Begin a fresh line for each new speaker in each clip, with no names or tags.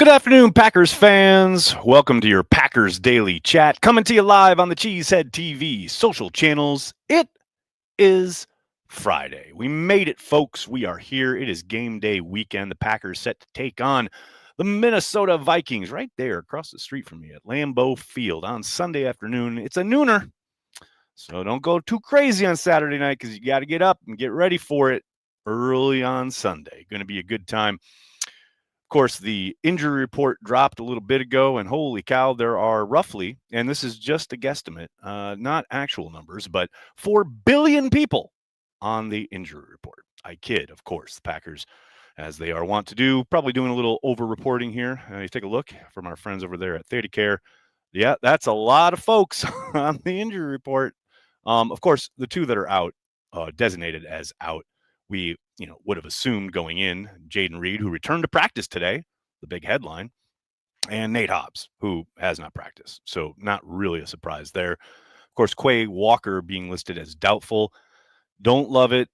Good afternoon, Packers fans. Welcome to your Packers Daily Chat, coming to you live on the Cheesehead TV social channels. It is Friday. We made it, folks. We are here. It is game day weekend. The Packers set to take on the Minnesota Vikings right there across the street from me at Lambeau Field on Sunday afternoon. It's a nooner, so don't go too crazy on Saturday night because you got to get up and get ready for it early on Sunday. Going to be a good time. Of course, the injury report dropped a little bit ago, and holy cow, there are roughly, and this is just a guesstimate, not actual numbers, but 4 billion people on the injury report. I kid, of course. The Packers, as they are wont to do, probably doing a little over-reporting here. You take a look from our friends over there at ThedaCare. Yeah, that's a lot of folks on the injury report. Of course, the two that are out, designated as out, we would have assumed going in, Jaden Reed, who returned to practice today, the big headline, and Nate Hobbs, who has not practiced. So not really a surprise there. Of course, Quay Walker being listed as doubtful. Don't love it.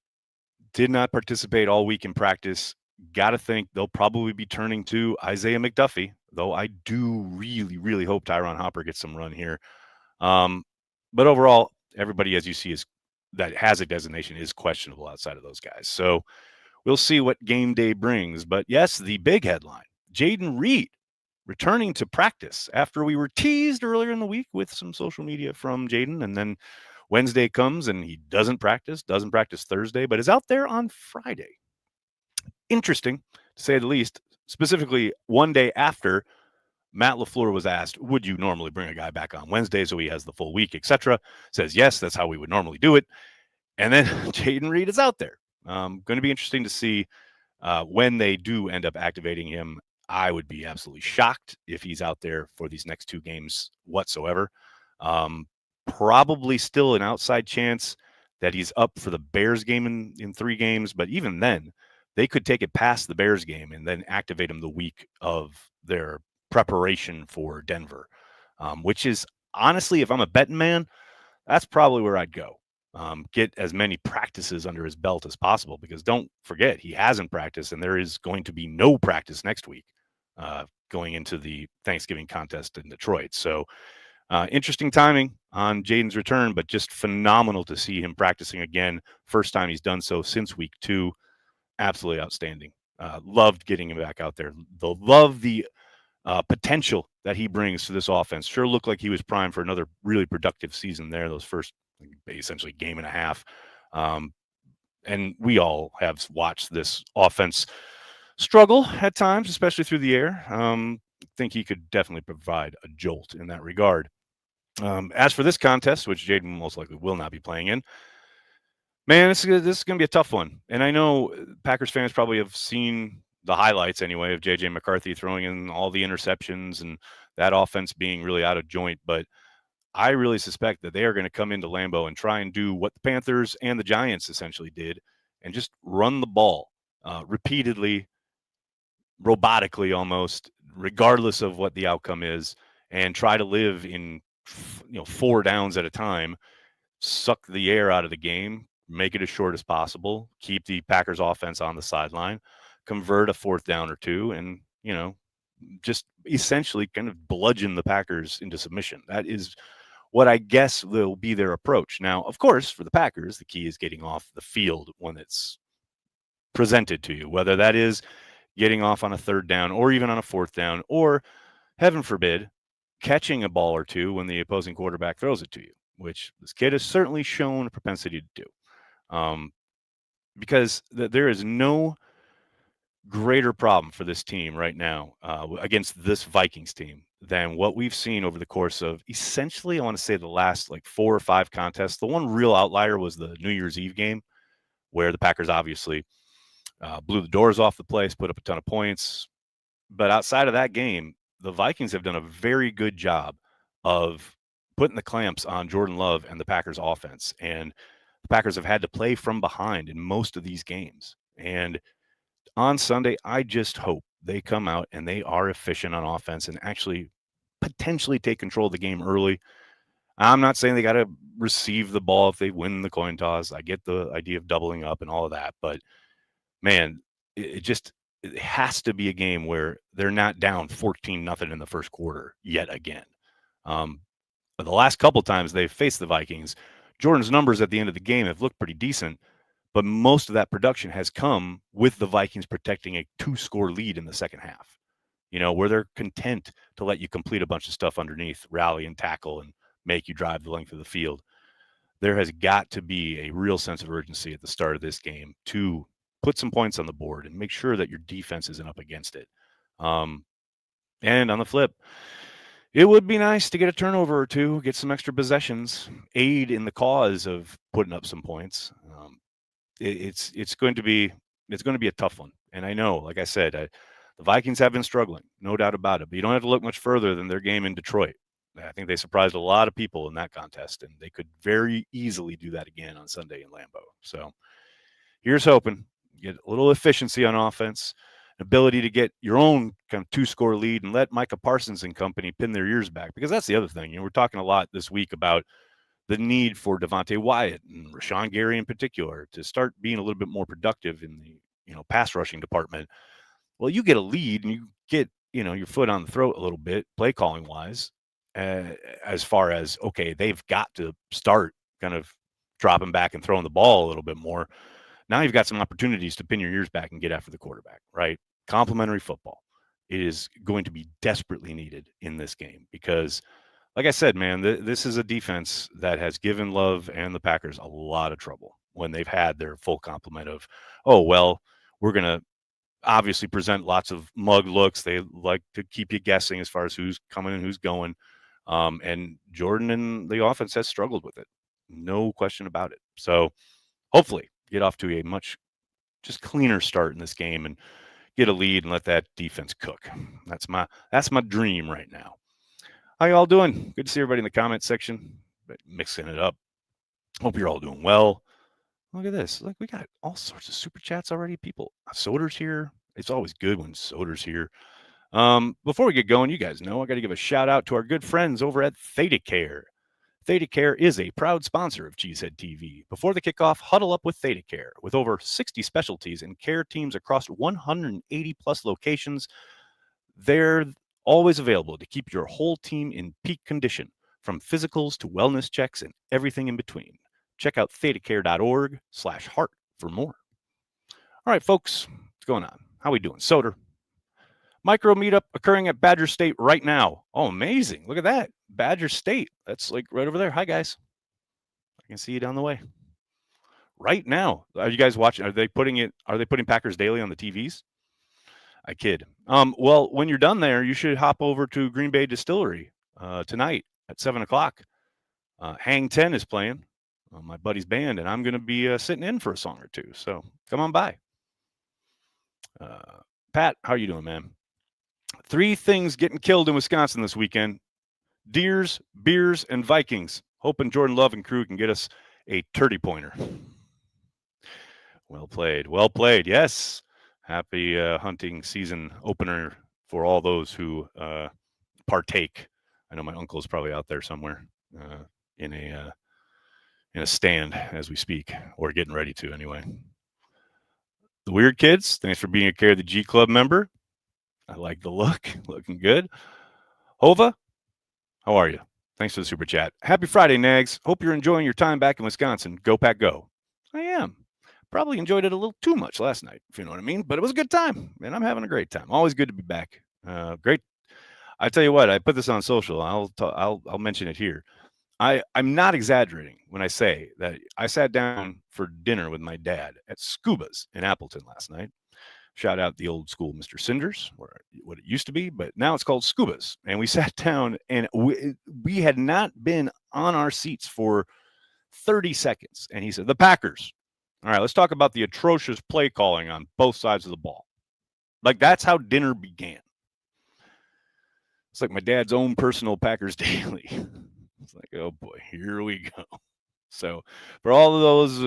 Did not participate all week in practice. Got to think they'll probably be turning to Isaiah McDuffie, though I do really, really hope Tyron Hopper gets some run here. But overall, everybody, as you see, that has a designation is questionable outside of those guys. So we'll see what game day brings. But yes, the big headline, Jaden Reed returning to practice after we were teased earlier in the week with some social media from Jaden. And then Wednesday comes and he doesn't practice Thursday, but is out there on Friday. Interesting, to say the least, specifically one day after Matt LaFleur was asked, would you normally bring a guy back on Wednesday so he has the full week, etc.? Says, yes, that's how we would normally do it. And then Jaden Reed is out there. Going to be interesting to see when they do end up activating him. I would be absolutely shocked if he's out there for these next two games whatsoever. Probably still an outside chance that he's up for the Bears game in 3 games. But even then, they could take it past the Bears game and then activate him the week of their preparation for Denver, which is honestly, if I'm a betting man, that's probably where I'd go. Get as many practices under his belt as possible, because don't forget, he hasn't practiced and there is going to be no practice next week going into the Thanksgiving contest in Detroit. So interesting timing on Jaden's return, but just phenomenal to see him practicing again. First time he's done so since week 2. Absolutely outstanding. Loved getting him back out there. Love the potential that he brings to this offense. Sure looked like he was primed for another really productive season there, those first essentially game and a half. And we all have watched this offense struggle at times, especially through the air. I think he could definitely provide a jolt in that regard. As for this contest, which Jaden most likely will not be playing in, man, this is going to be a tough one. And I know Packers fans probably have seen the highlights anyway of J.J. McCarthy throwing in all the interceptions and that offense being really out of joint. But I really suspect that they are going to come into Lambeau and try and do what the Panthers and the Giants essentially did and just run the ball repeatedly, robotically almost, regardless of what the outcome is, and try to live in 4 downs at a time, suck the air out of the game, make it as short as possible, keep the Packers offense on the sideline, convert a 4th down or 2, and just essentially kind of bludgeon the Packers into submission. That is what I guess will be their approach. Now, of course, for the Packers, the key is getting off the field when it's presented to you, whether that is getting off on a 3rd down or even on a 4th down, or heaven forbid, catching a ball or 2 when the opposing quarterback throws it to you, which this kid has certainly shown a propensity to do. Because there is no greater problem for this team right now against this Vikings team than what we've seen over the course of essentially, I want to say, the last 4 or 5 contests. The one real outlier was the New Year's Eve game, where the Packers obviously blew the doors off the place, put up a ton of points. But outside of that game, the Vikings have done a very good job of putting the clamps on Jordan Love and the Packers offense. And the Packers have had to play from behind in most of these games. And on Sunday, I just hope they come out and they are efficient on offense and actually potentially take control of the game early. I'm not saying they got to receive the ball if they win the coin toss. I get the idea of doubling up and all of that. But, man, it just it has to be a game where they're not down 14-0 in the first quarter yet again. But the last couple times they've faced the Vikings, Jordan's numbers at the end of the game have looked pretty decent, but most of that production has come with the Vikings protecting a 2-score lead in the second half. Where they're content to let you complete a bunch of stuff underneath, rally and tackle, and make you drive the length of the field. There has got to be a real sense of urgency at the start of this game to put some points on the board and make sure that your defense isn't up against it. And on the flip, it would be nice to get a turnover or two, get some extra possessions, aid in the cause of putting up some points. It's going to be a tough one, and I know, like I said, the Vikings have been struggling, no doubt about it. But you don't have to look much further than their game in Detroit. I think they surprised a lot of people in that contest, and they could very easily do that again on Sunday in Lambeau. So here's hoping get a little efficiency on offense, ability to get your own kind of 2-score lead, and let Micah Parsons and company pin their ears back, because that's the other thing. We're talking a lot this week about the need for Devontae Wyatt and Rashawn Gary in particular to start being a little bit more productive in the pass rushing department. Well, you get a lead and you get your foot on the throat a little bit, play calling wise, as far as, okay, they've got to start kind of dropping back and throwing the ball a little bit more. Now you've got some opportunities to pin your ears back and get after the quarterback, right? Complementary football. It is going to be desperately needed in this game because, like I said, man, this is a defense that has given Love and the Packers a lot of trouble when they've had their full complement of, oh, well, we're going to obviously present lots of mug looks. They like to keep you guessing as far as who's coming and who's going. And Jordan and the offense has struggled with it. No question about it. So hopefully get off to a much just cleaner start in this game and get a lead and let that defense cook. That's my dream right now. How you all doing? Good to see everybody in the comment section, mixing it up. Hope you're all doing well. Look at this. Look, we got all sorts of super chats already. People, Soder's here. It's always good when Soder's here. Before we get going, you guys know I got to give a shout out to our good friends over at ThetaCare. ThetaCare is a proud sponsor of Cheesehead TV. Before the kickoff, huddle up with ThetaCare. With over 60 specialties and care teams across 180 plus locations, they're always available to keep your whole team in peak condition, from physicals to wellness checks and everything in between. Check out thetacare.org/heart for more. All right, folks, what's going on? How we doing? Soder. Micro meetup occurring at Badger State right now. Oh, amazing. Look at that. Badger State. That's like right over there. Hi, guys. I can see you down the way. Right now. Are you guys watching? Are they putting Packers Daily on the TVs? I kid. Well, when you're done there, you should hop over to Green Bay Distillery tonight at 7:00. Hang 10 is playing. My buddy's band, and I'm going to be sitting in for a song or two. So come on by. Pat, how are you doing, man? 3 things getting killed in Wisconsin this weekend: deers, beers, and Vikings. Hoping Jordan Love and crew can get us a turkey pointer. Well played. Well played. Yes. Happy hunting season opener for all those who partake. I know my uncle's probably out there somewhere in a stand as we speak, or getting ready to anyway. The Weird Kids, thanks for being a Care of the G Club member. I like the look. Looking good. Hova, how are you? Thanks for the super chat. Happy Friday, Nags. Hope you're enjoying your time back in Wisconsin. Go Pack Go. I am. Probably enjoyed it a little too much last night, if you know what I mean. But it was a good time, and I'm having a great time. Always good to be back. Great. I tell you what, I put this on social. I'll mention it here. I'm not exaggerating when I say that I sat down for dinner with my dad at Scuba's in Appleton last night. Shout out the old school Mr. Cinders, what it used to be, but now it's called Scuba's. And we sat down, and we had not been on our seats for 30 seconds. And he said, the Packers. All right, let's talk about the atrocious play calling on both sides of the ball. Like, that's how dinner began. It's like my dad's own personal Packers Daily. It's like, oh boy, here we go. So for all of those,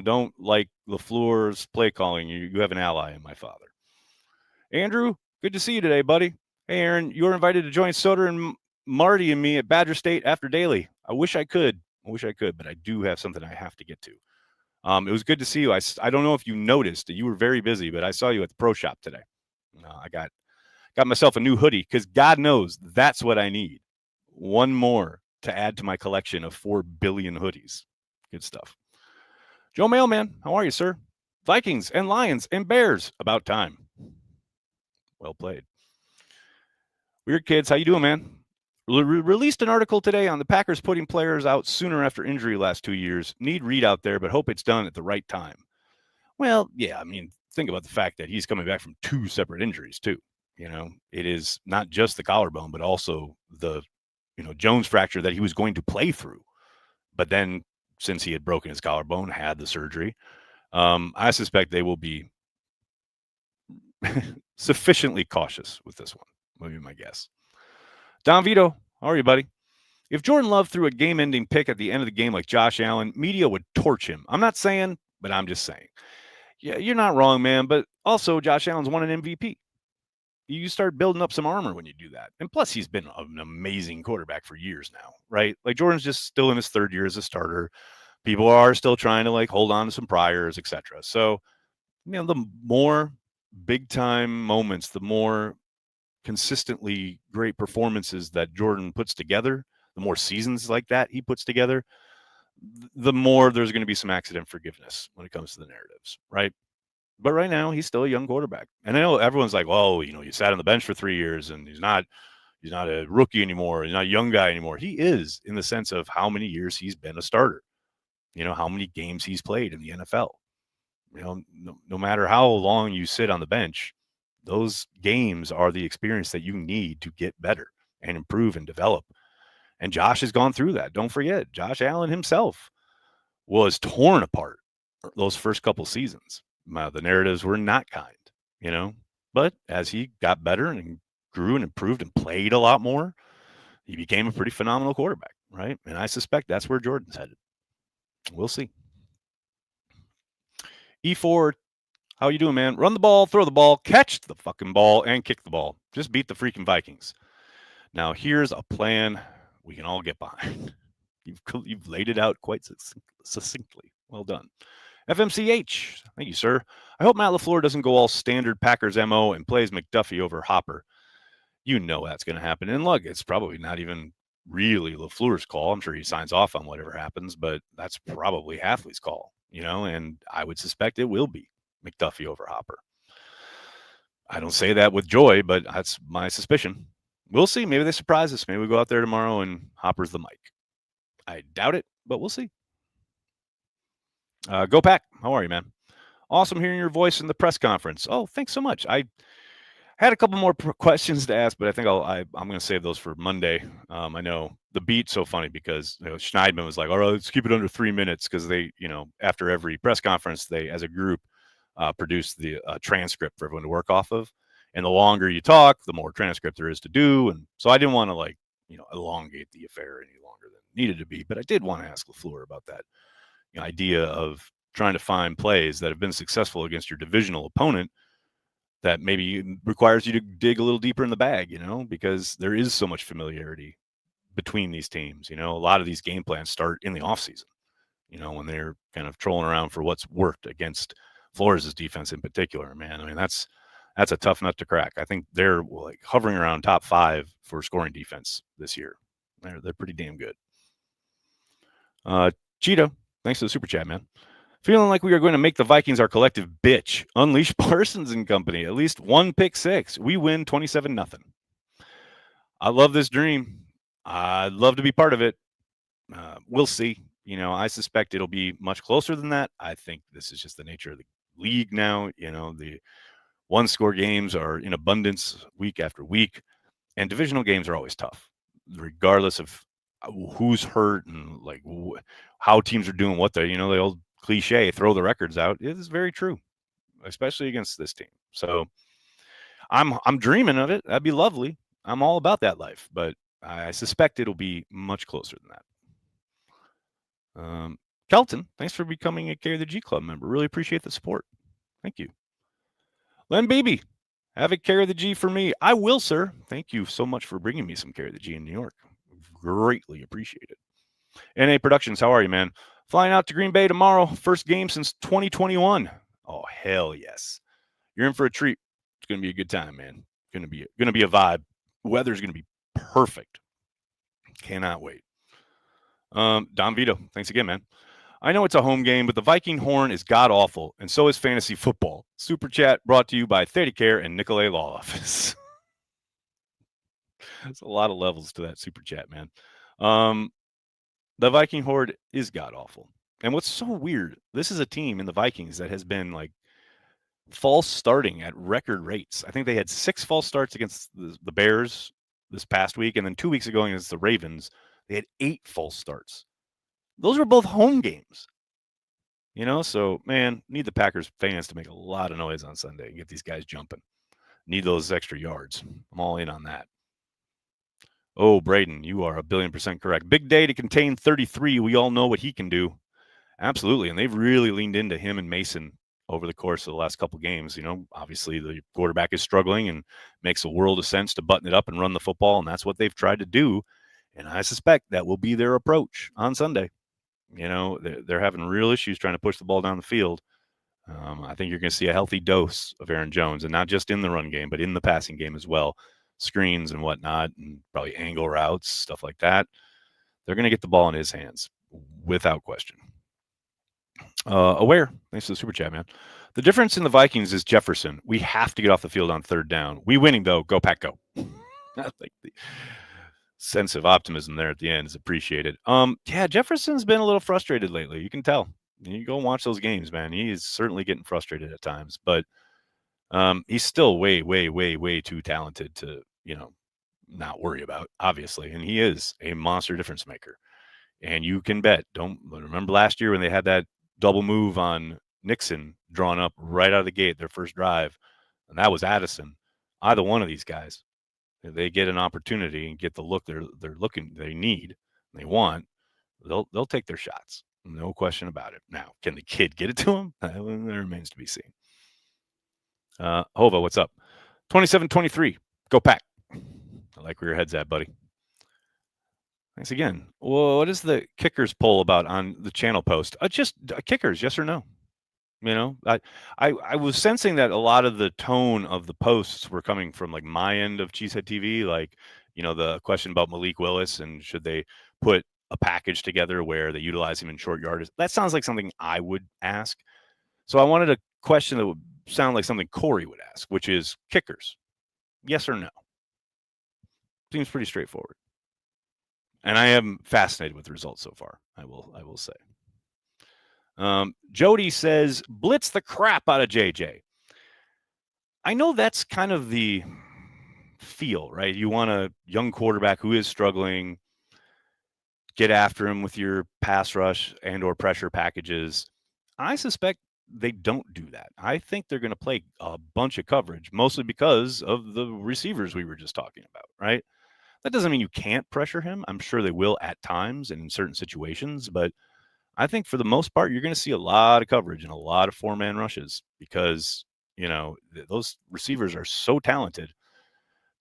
don't like LaFleur's play calling, you have an ally in my father. Andrew, good to see you today, buddy. Hey, Aaron, you're invited to join Soder and Marty and me at Badger State after Daily. I wish I could, but I do have something I have to get to. It was good to see you. I don't know if you noticed that you were very busy, but I saw you at the pro shop today. No, I got myself a new hoodie because God knows that's what I need. One more to add to my collection of 4 billion hoodies. Good stuff. Joe Mailman, how are you, sir? Vikings and Lions and Bears. About time. Well played. Weird Kids, how you doing, man? Released an article today on the Packers putting players out sooner after injury last 2 years. Need read out there, but hope it's done at the right time. Well, yeah, I mean, think about the fact that he's coming back from 2 separate injuries, too. You know, it is not just the collarbone, but also the, Jones fracture that he was going to play through. But then, since he had broken his collarbone, had the surgery, I suspect they will be sufficiently cautious with this one. Would be my guess. Don Vito, how are you, buddy? If Jordan Love threw a game-ending pick at the end of the game like Josh Allen, media would torch him. I'm not saying, but I'm just saying. Yeah, you're not wrong, man. But also, Josh Allen's won an MVP. You start building up some armor when you do that. And plus, he's been an amazing quarterback for years now, right? Like, Jordan's just still in his 3rd year as a starter. People are still trying to, hold on to some priors, etc. So, the more big-time moments, the more consistently great performances that Jordan puts together, the more seasons like that he puts together, the more there's going to be some accident forgiveness when it comes to the narratives, right? But right now, he's still a young quarterback. And I know everyone's like, well, you sat on the bench for 3 years and he's not a rookie anymore. He's not a young guy anymore. He is, in the sense of how many years he's been a starter, how many games he's played in the NFL. No matter how long you sit on the bench, those games are the experience that you need to get better and improve and develop. And Josh has gone through that. Don't forget, Josh Allen himself was torn apart those first couple seasons. The narratives were not kind, but as he got better and grew and improved and played a lot more, he became a pretty phenomenal quarterback, right? And I suspect that's where Jordan's headed. We'll see. E4, how you doing, man? Run the ball, throw the ball, catch the fucking ball, and kick the ball. Just beat the freaking Vikings. Now, here's a plan we can all get behind. You've laid it out quite succinctly. Well done. FMCH, thank you, sir. I hope Matt LaFleur doesn't go all standard Packers MO and plays McDuffie over Hopper. You know that's going to happen. And look, it's probably not even really LaFleur's call. I'm sure he signs off on whatever happens, but that's probably Hafley's call, and I would suspect it will be McDuffie over Hopper. I don't say that with joy, but that's my suspicion. We'll see. Maybe they surprise us. Maybe we go out there tomorrow and Hopper's the mic. I doubt it, but we'll see. Go Pack. How are you, man? Awesome hearing your voice in the press conference. Oh, thanks so much. I had a couple more questions to ask, but I think I'm going to save those for Monday. I know the beat's so funny because Schneidman was like, all right, let's keep it under 3 minutes because they, after every press conference, they, as a group, produce the transcript for everyone to work off of. And the longer you talk, the more transcript there is to do. And so I didn't want to elongate the affair any longer than it needed to be. But I did want to ask LaFleur about that idea of trying to find plays that have been successful against your divisional opponent that maybe requires you to dig a little deeper in the bag, because there is so much familiarity between these teams. A lot of these game plans start in the offseason, when they're kind of trolling around for what's worked against Flores' defense in particular, man. I mean, that's a tough nut to crack. I think they're hovering around top 5 for scoring defense this year. They're pretty damn good. Cheeto, thanks for the super chat, man. Feeling like we are going to make the Vikings our collective bitch. Unleash Parsons and company. At least 1 pick 6. We win 27-0. I love this dream. I'd love to be part of it. We'll see. I suspect it'll be much closer than that. I think this is just the nature of the league now. The 1-score games are in abundance week after week. And divisional games are always tough, regardless of who's hurt and how teams are doing what they, the old cliche, throw the records out. It is very true, especially against this team. So I'm dreaming of it. That'd be lovely. I'm all about that life, but I suspect it'll be much closer than that. Kelton, thanks for becoming a Carry the G Club member. Really appreciate the support. Thank you. Len Beebe, have a Carry the G for me. I will, sir. Thank you so much for bringing me some Carry the G in New York. Greatly appreciate it. NA Productions, how are you, man? Flying out to Green Bay tomorrow. First game since 2021. Oh, hell yes. You're in for a treat. It's going to be a good time, man. Going to be a vibe. Weather's going to be perfect. Cannot wait. Don Vito, thanks again, man. I know it's a home game, but the Viking horn is god awful, and so is fantasy football. Super chat brought to you by ThetaCare and Nicolay Law Office. There's a lot of levels to that super chat, man. The Viking horde is god awful. And what's so weird, this is a team in the Vikings that has been like false starting at record rates. I think they had 6 false starts against the Bears this past week, and then 2 weeks ago against the Ravens, they had 8 false starts. Those were both home games. You know, so man, need the Packers fans to make a lot of noise on Sunday and get these guys jumping. Need those extra yards. I'm all in on that. Oh, Braden, you are 1,000,000,000% correct. Big day to contain 33. We all know what he can do. Absolutely. And they've really leaned into him and Mason over the course of the last couple games. You know, obviously the quarterback is struggling and makes a world of sense to button it up and run the football. And that's what they've tried to do. And I suspect that will be their approach on Sunday. You know, they're having real issues trying to push the ball down the field. I think you're going to see a healthy dose of Aaron Jones, and not just in the run game, but in the passing game as well. Screens and whatnot, and probably angle routes, stuff like that. They're going to get the ball in his hands without question. Aware, thanks for the super chat, man. The difference in the Vikings is Jefferson. We have to get off the field on 3rd down. We winning, though. Go, Pack, go. I think the sense of optimism there at the end is appreciated. Yeah, Jefferson's been a little frustrated lately. You can tell. You go and watch those games, man. He is certainly getting frustrated at times, but he's still way, way, way, way too talented to, you know, not worry about, obviously. And he is a monster difference maker. And you can bet. Don't remember last year when they had that double move on Nixon drawn up right out of the gate, their first drive, and that was Addison. Either one of these guys, if they get an opportunity and get the look they need, they want, they'll take their shots. No question about it. Now, can the kid get it to him? That remains to be seen. Hova, what's up? 27-23. Go Pack. I like where your head's at, buddy. Thanks again. Well, what is the kickers poll about on the channel post? Just kickers, yes or no? You know, I was sensing that a lot of the tone of the posts were coming from like my end of Cheesehead TV, like, you know, the question about Malik Willis and should they put a package together where they utilize him in short yardage. That sounds like something I would ask. So I wanted a question that would sound like something Corey would ask, which is kickers, yes or no? Seems pretty straightforward. And I am fascinated with the results so far. I will say. Jody says, blitz the crap out of JJ. I know that's kind of the feel, right? You want a young quarterback who is struggling, get after him with your pass rush and or pressure packages. I suspect they don't do that. I think they're going to play a bunch of coverage, mostly because of the receivers we were just talking about, right? That doesn't mean you can't pressure him. I'm sure they will at times and in certain situations, but I think for the most part, you're going to see a lot of coverage and a lot of 4-man rushes because, you know, those receivers are so talented.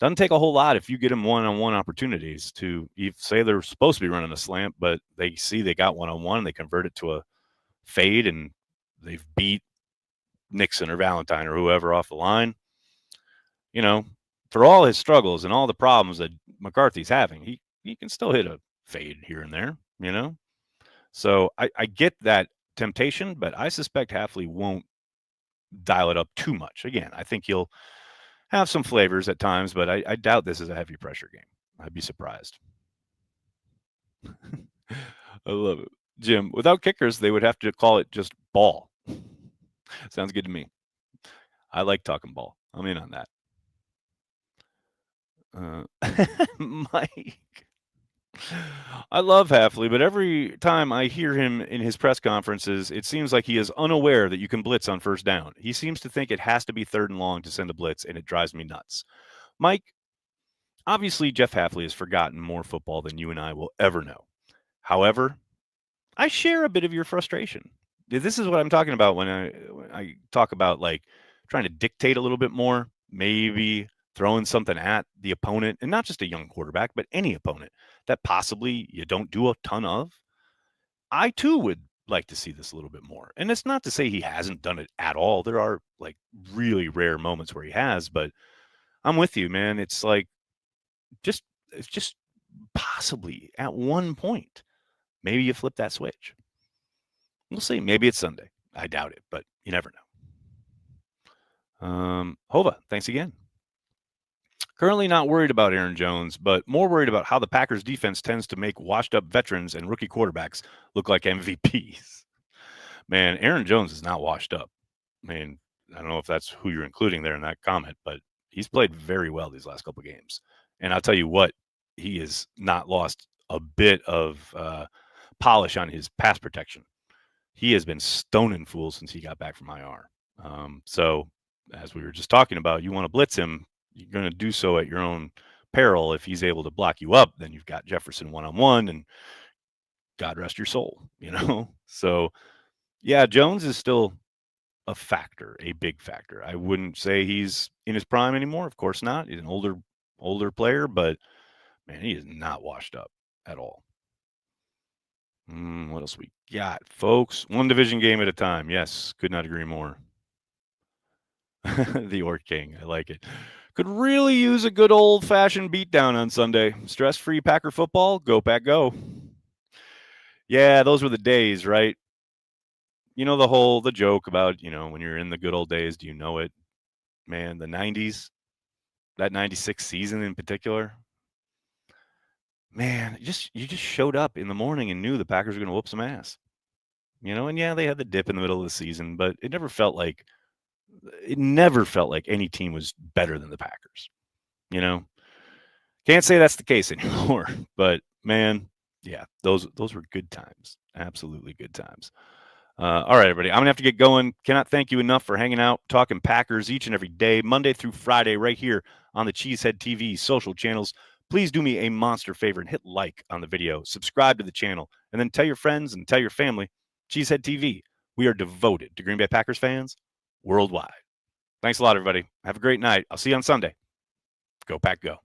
Doesn't take a whole lot if you get them one-on-one opportunities to say they're supposed to be running a slant, but they see they got one-on-one and they convert it to a fade and they've beat Nixon or Valentine or whoever off the line. You know, for all his struggles and all the problems that McCarthy's having, he can still hit a fade here and there, you know? So I get that temptation, but I suspect Hafley won't dial it up too much. Again, I think he'll have some flavors at times, but I doubt this is a heavy pressure game. I'd be surprised. I love it. Jim, without kickers, they would have to call it just ball. Sounds good to me. I like talking ball. I'm in on that. Mike. I love Hafley, but every time I hear him in his press conferences, it seems like he is unaware that you can blitz on 1st down. He seems to think it has to be 3rd and long to send a blitz, and it drives me nuts. Mike, obviously Jeff Hafley has forgotten more football than you and I will ever know. However, I share a bit of your frustration. This is what I'm talking about when I talk about like trying to dictate a little bit more, maybe throwing something at the opponent, and not just a young quarterback, but any opponent that possibly you don't do a ton of. I too would like to see this a little bit more. And it's not to say he hasn't done it at all. There are like really rare moments where he has, but I'm with you, man. It's like it's just possibly at one point, maybe you flip that switch. We'll see. Maybe it's Sunday. I doubt it, but you never know. Hova, thanks again. Currently not worried about Aaron Jones, but more worried about how the Packers defense tends to make washed up veterans and rookie quarterbacks look like MVPs. Man, Aaron Jones is not washed up. I mean, I don't know if that's who you're including there in that comment, but he's played very well these last couple of games. And I'll tell you what, he has not lost a bit of polish on his pass protection. He has been stoning fools since he got back from IR. So, as we were just talking about, you want to blitz him, you're going to do so at your own peril. If he's able to block you up, then you've got Jefferson one-on-one, and God rest your soul, you know? So, yeah, Jones is still a factor, a big factor. I wouldn't say he's in his prime anymore. Of course not. He's an older player, but man, he is not washed up at all. What else we got, folks? One division game at a time. Yes, could not agree more. The Orc King. I like it. Could really use a good old-fashioned beatdown on Sunday. Stress-free Packer football. Go, Pack, go. Yeah, those were the days, right? You know, the joke about, when you're in the good old days, do you know it? Man, the 90s, that 96 season in particular, man, you just showed up in the morning and knew the Packers were going to whoop some ass. And yeah, they had the dip in the middle of the season, but it never felt like any team was better than the Packers. Can't say that's the case anymore, but man, yeah, those were good times. Absolutely good times. All right, everybody, I'm going to have to get going. Cannot thank you enough for hanging out, talking Packers each and every day, Monday through Friday, right here on the Cheesehead TV social channels. Please do me a monster favor and hit like on the video, subscribe to the channel, and then tell your friends and tell your family. Cheesehead TV, we are devoted to Green Bay Packers fans worldwide. Thanks a lot, everybody. Have a great night. I'll see you on Sunday. Go Pack, go.